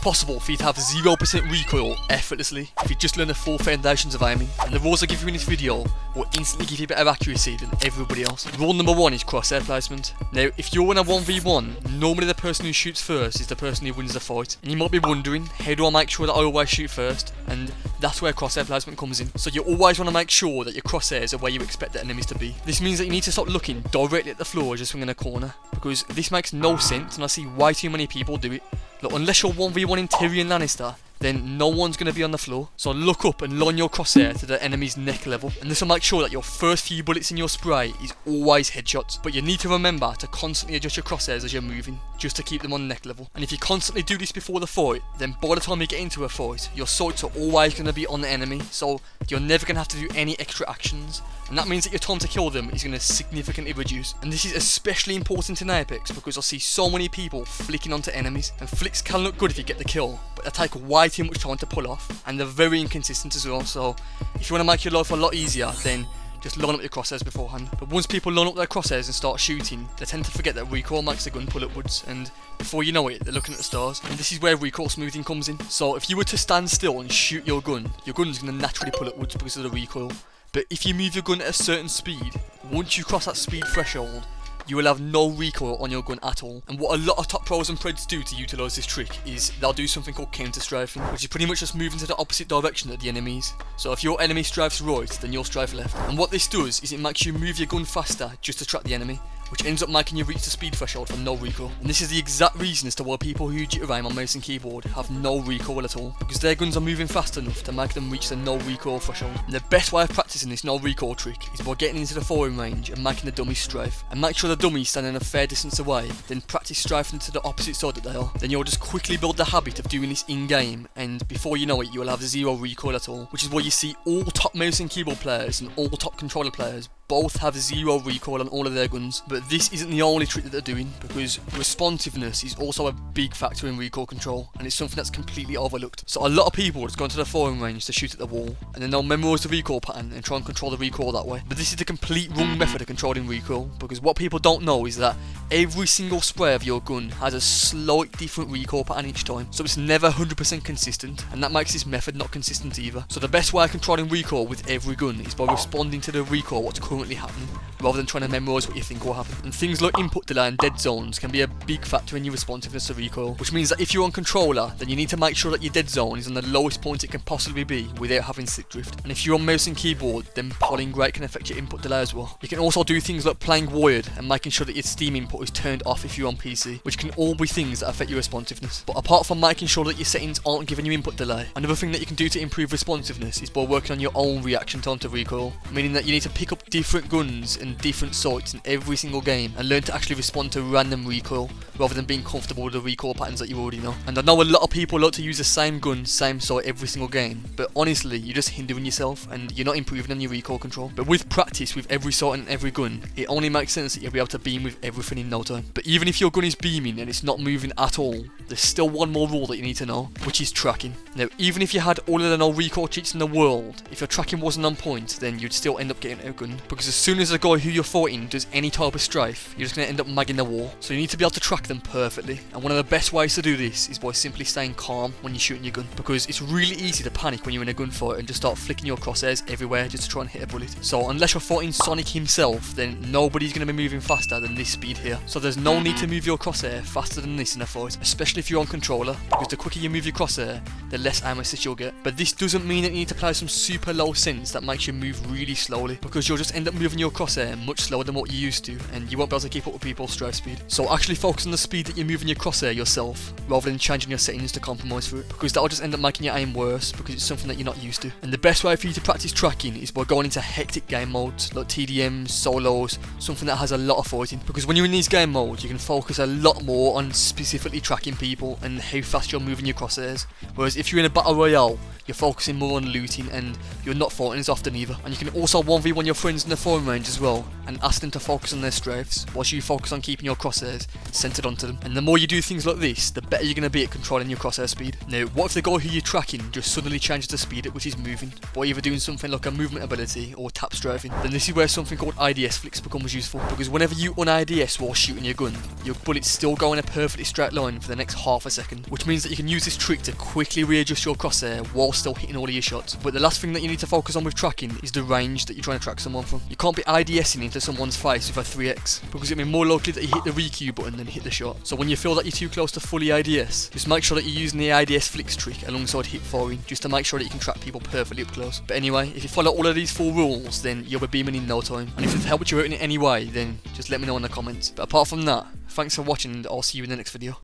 possible for you to have 0% recoil effortlessly if you just learn the full foundations of aiming, and the rules I give you in this video will instantly give you better accuracy than everybody else. Rule number 1 is crosshair placement. Now, if you're in a 1v1, normally the person who shoots first is the person who wins the fight, and you might be wondering, how do I make sure that I always shoot first? And that's where crosshair placement comes in. So you always want to make sure that your crosshairs are where you expect the enemies to be. This means that you need to stop looking directly at the floor as you're swinging a corner, because this makes no sense and I see way too many people do it. Look, unless you're 1v1 in Tyrion Lannister, then no one's going to be on the floor. So look up and line your crosshair to the enemy's neck level, and this will make sure that your first few bullets in your spray is always headshots. But you need to remember to constantly adjust your crosshairs as you're moving, just to keep them on neck level. And if you constantly do this before the fight, then by the time you get into a fight, your sights are always going to be on the enemy, so you're never going to have to do any extra actions. And that means that your time to kill them is going to significantly reduce. And this is especially important in Apex, because I see so many people flicking onto enemies, and flicks can look good if you get the kill, but they take way too much time to pull off, and they're very inconsistent as well. So if you want to make your life a lot easier, then just line up your crosshairs beforehand. But once people line up their crosshairs and start shooting, they tend to forget that recoil makes the gun pull upwards, and before you know it, they're looking at the stars. And this is where recoil smoothing comes in. So if you were to stand still and shoot your gun's going to naturally pull upwards because of the recoil. But if you move your gun at a certain speed, once you cross that speed threshold, you will have no recoil on your gun at all. And what a lot of top pros and preds do to utilise this trick is they'll do something called counter strafing, which is pretty much just moving to the opposite direction of the enemies. So if your enemy strafes right, then you'll strafe left. And what this does is it makes you move your gun faster just to track the enemy, which ends up making you reach the speed threshold for no recoil. And this is the exact reason as to why people who jitter aim on mouse and keyboard have no recoil at all, because their guns are moving fast enough to make them reach the no recoil threshold. And the best way of practicing this no recoil trick is by getting into the firing range and making the dummies strafe. And make sure the dummies stand in a fair distance away, then practice strafing to the opposite side that they are. Then you'll just quickly build the habit of doing this in game, and before you know it, you'll have zero recoil at all. Which is why you see all top mouse and keyboard players and all top controller players both have zero recoil on all of their guns. But this isn't the only trick that they're doing, because responsiveness is also a big factor in recoil control, and it's something that's completely overlooked. So a lot of people just go into the firing range to shoot at the wall, and then they'll memorise the recoil pattern and try and control the recoil that way. But this is the complete wrong method of controlling recoil, because what people don't know is that every single spray of your gun has a slight different recoil pattern each time, so it's never 100% consistent, and that makes this method not consistent either. So the best way of controlling recoil with every gun is by responding to the recoil what's currently happening, rather than trying to memorise what you think will happen. And things like input delay and dead zones can be a big factor in your responsiveness to recoil, which means that if you're on controller, then you need to make sure that your dead zone is on the lowest point it can possibly be without having slip drift. And if you're on mouse and keyboard, then polling rate can affect your input delay as well. You can also do things like playing wired and making sure that your Steam input is turned off if you're on PC, which can all be things that affect your responsiveness. But apart from making sure that your settings aren't giving you input delay, another thing that you can do to improve responsiveness is by working on your own reaction time to recoil, meaning that you need to pick up different guns and different sights in every single game and learn to actually respond to random recoil rather than being comfortable with the recoil patterns that you already know. And I know a lot of people like to use the same gun, same sight every single game, but honestly, you're just hindering yourself and you're not improving on your recoil control. But with practice with every sight and every gun, it only makes sense that you'll be able to beam with everything in no time. But even if your gun is beaming and it's not moving at all, there's still one more rule that you need to know, which is tracking. Now, even if you had all of the no recoil cheats in the world, if your tracking wasn't on point, then you'd still end up getting outgunned, because as soon as the guy who you're fighting does any type of strafe, you're just going to end up magging the wall. So you need to be able to track them perfectly, and one of the best ways to do this is by simply staying calm when you're shooting your gun, because it's really easy to panic when you're in a gunfight and just start flicking your crosshairs everywhere just to try and hit a bullet. So unless you're fighting Sonic himself, then nobody's going to be moving faster than this speed here. So there's no need to move your crosshair faster than this in a fight, especially if you're on controller, because the quicker you move your crosshair, the less aim assist you'll get. But this doesn't mean that you need to play some super low sense that makes you move really slowly, because you'll just end up moving your crosshair much slower than what you used to, and you won't be able to keep up with people's strafe speed. So actually focus on the speed that you're moving your crosshair yourself, rather than changing your settings to compromise for it, because that'll just end up making your aim worse, because it's something that you're not used to. And the best way for you to practice tracking is by going into hectic game modes like TDMs, solos, something that has a lot of fighting, because when you're in these game modes you can focus a lot more on specifically tracking people and how fast you're moving your crosshairs. Whereas if you're in a battle royale, you're focusing more on looting and you're not fighting as often either. And you can also 1v1 your friends in the firing range as well and ask them to focus on their strafes whilst you focus on keeping your crosshairs centered onto them. And the more you do things like this, the better you're going to be at controlling your crosshair speed. Now, what if the guy who you're tracking just suddenly changes the speed at which he's moving by either doing something like a movement ability or tap strafing? Then this is where something called IDS flicks becomes useful, because whenever you un-IDS while shooting your gun, your bullets still go in a perfectly straight line for the next half a second, which means that you can use this trick to quickly readjust your crosshair while still hitting all of your shots. But the last thing that you need to focus on with tracking is the range that you're trying to track someone from. You can't be IDSing into someone's face with a 3x, because it'll be more likely that you hit the requeue button than hit the shot. So when you feel that you're too close to fully IDS, just make sure that you're using the IDS flicks trick alongside hip firing, just to make sure that you can track people perfectly up close. But anyway, if you follow all of these 4 rules, then you'll be beaming in no time. And if it's helped you out in any way, then just let me know in the comments. But apart from that, thanks for watching and I'll see you in the next video.